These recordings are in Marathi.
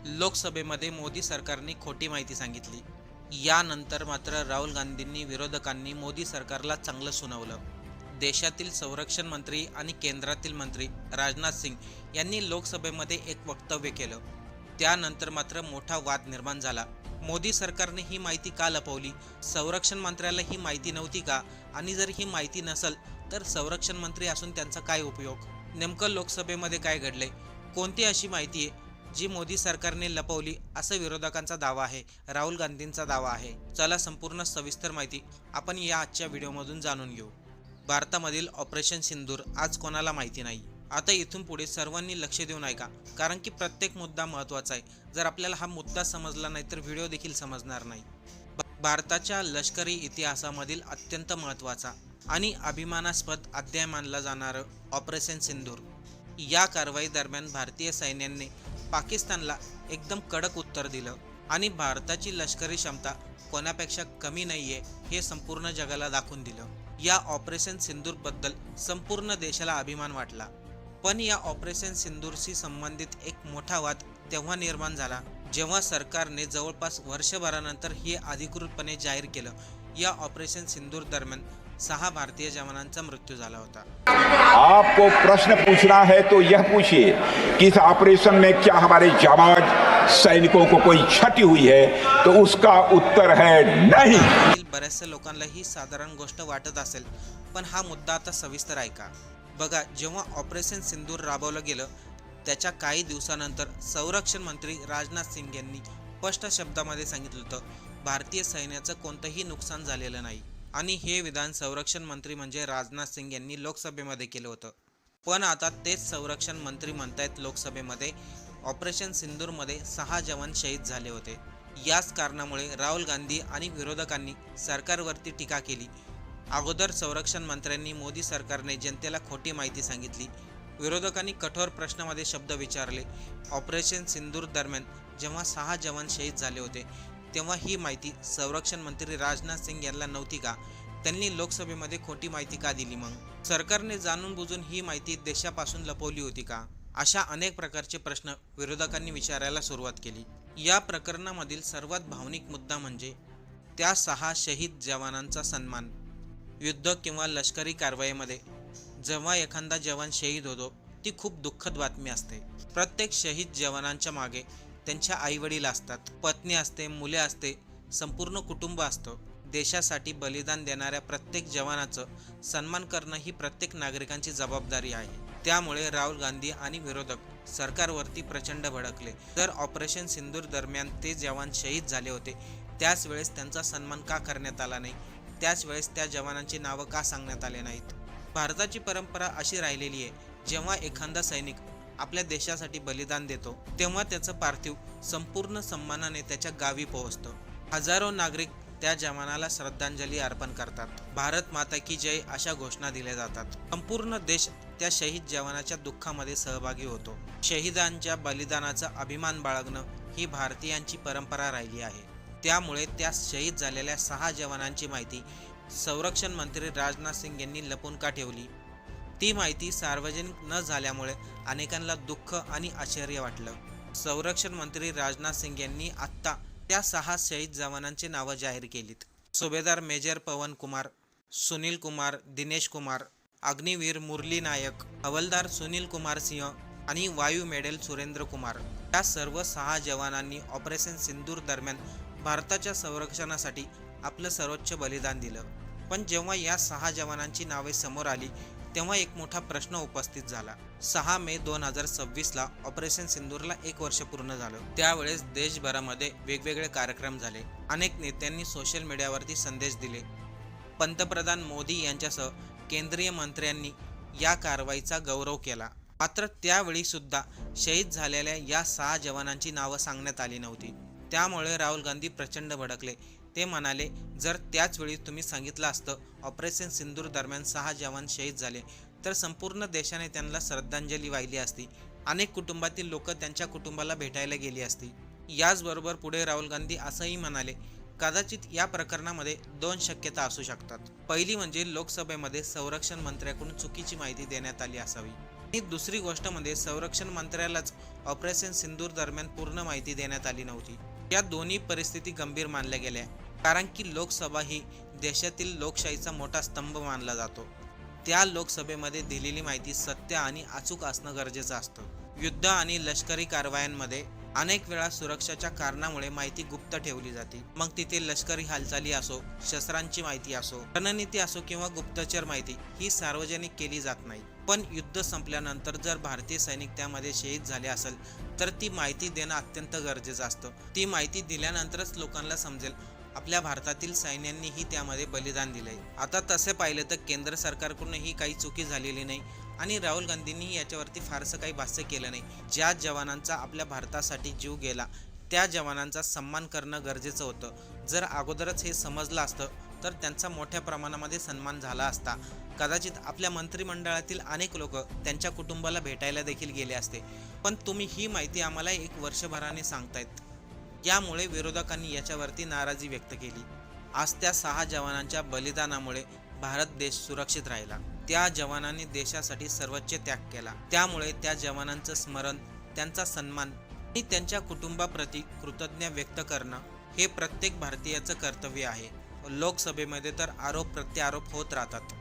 लोकसभेमध्ये मोदी सरकारने खोटी माहिती सांगितली। यानंतर मात्र राहुल गांधींनी विरोधकांनी मोदी सरकारला चांगलं सुनावलं। देशातील संरक्षण मंत्री आणि केंद्रातील मंत्री राजनाथ सिंग यांनी लोकसभेमध्ये एक वक्तव्य केलं। त्यानंतर मात्र मोठा वाद निर्माण झाला। मोदी सरकारने ही माहिती का लपवली? संरक्षण मंत्र्याला ही माहिती नव्हती का? आणि जर ही माहिती नसेल तर संरक्षण मंत्री असून त्यांचा काय उपयोग? नेमकं लोकसभेमध्ये काय घडले? कोणती अशी माहिती आहे जी मोदी सरकारने लपवली असं विरोधकांचा दावा आहे, राहुल गांधींचा दावा आहे? चला संपूर्ण सविस्तर माहिती आपण या आजच्या व्हिडिओमधून जाणून घेऊ। भारतामधील ऑपरेशन सिंदूर आज कोणाला माहिती नाही। आता इथून पुढे सर्वांनी लक्ष देऊन ऐका, कारण की प्रत्येक मुद्दा महत्त्वाचा आहे। जर आपल्याला हा मुद्दा समजला नाही तर व्हिडिओ देखील समजणार नाही। भारताच्या लष्करी इतिहासामधील अत्यंत महत्त्वाचा आणि अभिमानास्पद अध्याय मानला जाणारं ऑपरेशन सिंदूर, या कारवाई दरम्यान भारतीय सैन्याने पाकिस्तानला एकदम कडक उत्तर दिलं आणि भारताची लष्करी क्षमता कोणापेक्षा कमी नाहीये हे संपूर्ण जगाला दाखवून दिलं। या ऑपरेशन सिंदूर बद्दल संपूर्ण देशाला अभिमान वाटला। पण या ऑपरेशन सिंदूरशी संबंधित एक मोठा वाद तेव्हा निर्माण झाला जेव्हा सरकारने जवळपास वर्षभरानंतर हे अधिकृतपणे जाहीर केलं। या ऑपरेशन सिंदूर दरम्यान 6 भारतीय जवानांचा मृत्यू झाला होता। आपको प्रश्न पूछना है तो यह पूछिए कि इस ऑपरेशन में क्या हमारे जाबाज सैनिकों को कोई क्षति हुई है, तो उसका उत्तर है नहीं। बऱ्याचशा लोकांना ही साधारण गोष्ट वाटत असेल, पण हा मुद्दा आता सविस्तर ऐका। बघा, जेव्हा ऑपरेशन सिंदूर राबवलं गेलं त्याच्या काही दिवसानंतर संरक्षण मंत्री राजनाथ सिंग यांनी स्पष्ट शब्दामध्ये सांगितलं होतं, भारतीय सैन्याचं कोणतंही नुकसान झालेलं नाही। आणि हे विधान संरक्षण मंत्री म्हणजे राजनाथ सिंग यांनी लोकसभेमध्ये केलं होतं। पण आता तेच संरक्षण मंत्री म्हणतायत लोकसभेमध्ये ऑपरेशन सिंदूरमध्ये 6 जवान शहीद झाले होते। याच कारणामुळे राहुल गांधी आणि विरोधकांनी सरकारवरती टीका केली। अगोदर संरक्षण मंत्र्यांनी मोदी सरकारने जनतेला खोटी माहिती सांगितली। विरोधकांनी कठोर प्रश्नामध्ये शब्द विचारले। ऑपरेशन सिंदूर दरम्यान जेव्हा 6 जवान शहीद झाले होते तेव्हा ही माहिती संरक्षण मंत्री राजनाथ सिंग यांना नव्हती का? त्यांनी लोकसभेमध्ये खोटी माहिती का दिली? मग सरकारने जाणून बुजून ही माहिती देशापासून लपवली होती का? अशा अनेक प्रकारचे प्रश्न विरोधकांनी विचारायला सुरुवात केली। या प्रकरणामधील सर्वात भावनिक मुद्दा म्हणजे त्या 6 शहीद जवानांचा सन्मान। युद्ध किंवा लष्करी कारवाईमध्ये जेव्हा एखादा जवान शहीद होतो ती खूप दुःखद बातमी असते। प्रत्येक शहीद जवानांच्या मागे त्यांच्या आईवडील असतात, पत्नी असते, मुले असते, संपूर्ण कुटुंब असतं। देशासाठी बलिदान देणाऱ्या प्रत्येक जवानाचं सन्मान करणं ही प्रत्येक नागरिकांची जबाबदारी आहे। त्यामुळे राहुल गांधी आणि विरोधक सरकारवरती प्रचंड भडकले। जर ऑपरेशन सिंदूर दरम्यान ते जवान शहीद झाले होते त्याच वेळेस त्यांचा सन्मान का करण्यात आला नाही? त्याच वेळेस त्या जवानांची नावं का सांगण्यात आले नाहीत? भारताची परंपरा अशी राहिलेली आहे, जेव्हा एखादा सैनिक आपल्या देशासाठी बलिदान देतो तेव्हा त्याचं पार्थिव संपूर्ण सन्मानाने त्याच्या गावी पोहोचतं। हजारो नागरिक त्या जवानाला श्रद्धांजली अर्पण करतात। भारत माता की जय अशा घोषणा दिल्या जातात। संपूर्ण देश त्या शहीद जवानाच्या दुःखामध्ये सहभागी होतो। शहीदांच्या बलिदानाचा अभिमान बाळगणं ही भारतीयांची परंपरा राहिली आहे। त्यामुळे त्या शहीद झालेल्या 6 जवानांची माहिती संरक्षण मंत्री राजनाथ सिंग यांनी लपवून का ठेवली? ती माहिती सार्वजनिक न झाल्यामुळे अनेकांना दुःख आणि आश्चर्य वाटलं। संरक्षण मंत्री राजनाथ सिंग यांनी आत्ता त्या 6 शहीद जवानांची नावं जाहीर केलीत। सुभेदार मेजर पवन कुमार, सुनील कुमार, दिनेश कुमार, अग्निवीर मुरली नायक, हवलदार सुनील कुमार सिंह आणि वायू मेडल सुरेंद्र कुमार, या सर्व 6 जवानांनी ऑपरेशन सिंदूर दरम्यान भारताच्या संरक्षणासाठी आपलं सर्वोच्च बलिदान दिलं। पण जेव्हा या 6 जवानांची नावे समोर आली तेव्हा एक मोठा प्रश्न उपस्थित झाला। 6 मे 2026ला ऑपरेशन सिंदूरला 1 वर्ष पूर्ण झालं। त्यावेळेस देशभरामध्ये वेगवेगळे कार्यक्रम झाले। अनेक नेत्यांनी सोशल मीडियावरती संदेश दिले। पंतप्रधान मोदी यांच्यासह केंद्रीय मंत्र्यांनी या कारवाईचा गौरव केला। मात्र त्यावेळी सुद्धा शहीद झालेल्या या 6 जवानांची नावं सांगण्यात आली नव्हती। त्यामुळे राहुल गांधी प्रचंड भडकले। ते म्हणाले, जर त्याच वेळी तुम्ही सांगितलं असतं ऑपरेशन सिंदूर दरम्यान 6 जवान शहीद झाले तर संपूर्ण देशाने त्यांना श्रद्धांजली वाहिली असती। अनेक कुटुंबातील लोक त्यांच्या कुटुंबाला भेटायला गेली असती। याचबरोबर पुढे राहुल गांधी असंही म्हणाले, कदाचित या प्रकरणामध्ये 2 शक्यता असू शकतात। पहिली म्हणजे लोकसभेमध्ये संरक्षण मंत्र्याकडून चुकीची माहिती देण्यात आली असावी। आणि दुसरी गोष्ट म्हणजे संरक्षण मंत्र्यालाच ऑपरेशन सिंदूर दरम्यान पूर्ण माहिती देण्यात आली नव्हती. या दोन्ही परिस्थिती गंभीर मानल्या गेल्या, कारण की लोकसभा ही देशातील लोकशाहीचा मोठा स्तंभ मानला जातो. त्या लोकसभेमध्ये दिलेली माहिती सत्य आणि अचूक असणं गरजेचं असतं. युद्ध आणि लष्करी कारवायांमध्ये अनेक वेळा सुरक्षाच्या कारणामुळे माहिती गुप्त ठेवली जाते. मग तिथे लष्करी हालचाली असो, शस्त्रांची माहिती असो, रणनीती असो किंवा गुप्तचर माहिती ही सार्वजनिक केली जात नाही. पण युद्ध संपल्यानंतर जर भारतीय सैनिक त्यामध्ये शहीद झाले असेल तर ती माहिती देणं अत्यंत गरजेचं असतं. ती माहिती दिल्यानंतरच लोकांना समजेल आपल्या भारतातील सैन्यांनीही त्यामध्ये बलिदान दिलंय. आता तसे पाहिलं तर केंद्र सरकारकडूनही काही चुकी झालेली नाही आणि राहुल गांधींनी याच्यावरती फारसं काही भाष्य केलं नाही. ज्या जवानांचा आपल्या भारतासाठी जीव गेला त्या जवानांचा सन्मान करणं गरजेचं होतं. जर अगोदरच हे समजलं असतं तर त्यांचा मोठ्या प्रमाणामध्ये सन्मान झाला असता. कदाचित आपल्या मंत्रिमंडळातील अनेक लोक त्यांच्या कुटुंबाला भेटायला देखील गेले असते. पण तुम्ही ही माहिती आम्हाला 1 वर्षभराने सांगतायत. यामुळे विरोधकांनी याच्यावरती नाराजी व्यक्त केली. आज त्या 6 जवानांच्या बलिदानामुळे भारत देश सुरक्षित राहिला. त्या जवानांनी देशासाठी सर्वोच्च त्याग केला. त्यामुळे त्या जवानांचं स्मरण, त्यांचा सन्मान आणि त्यांच्या कुटुंबाप्रती कृतज्ञता व्यक्त करणं हे प्रत्येक भारतीयाचं कर्तव्य आहे. लोकसभेमध्ये तर आरोप प्रत्यारोप होत राहतात,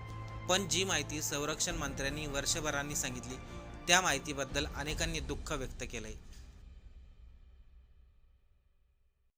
पण जी माहिती संरक्षण मंत्र्यांनी वर्षभरांनी सांगितली त्या माहितीबद्दल अनेकांनी दुःख व्यक्त केलंय.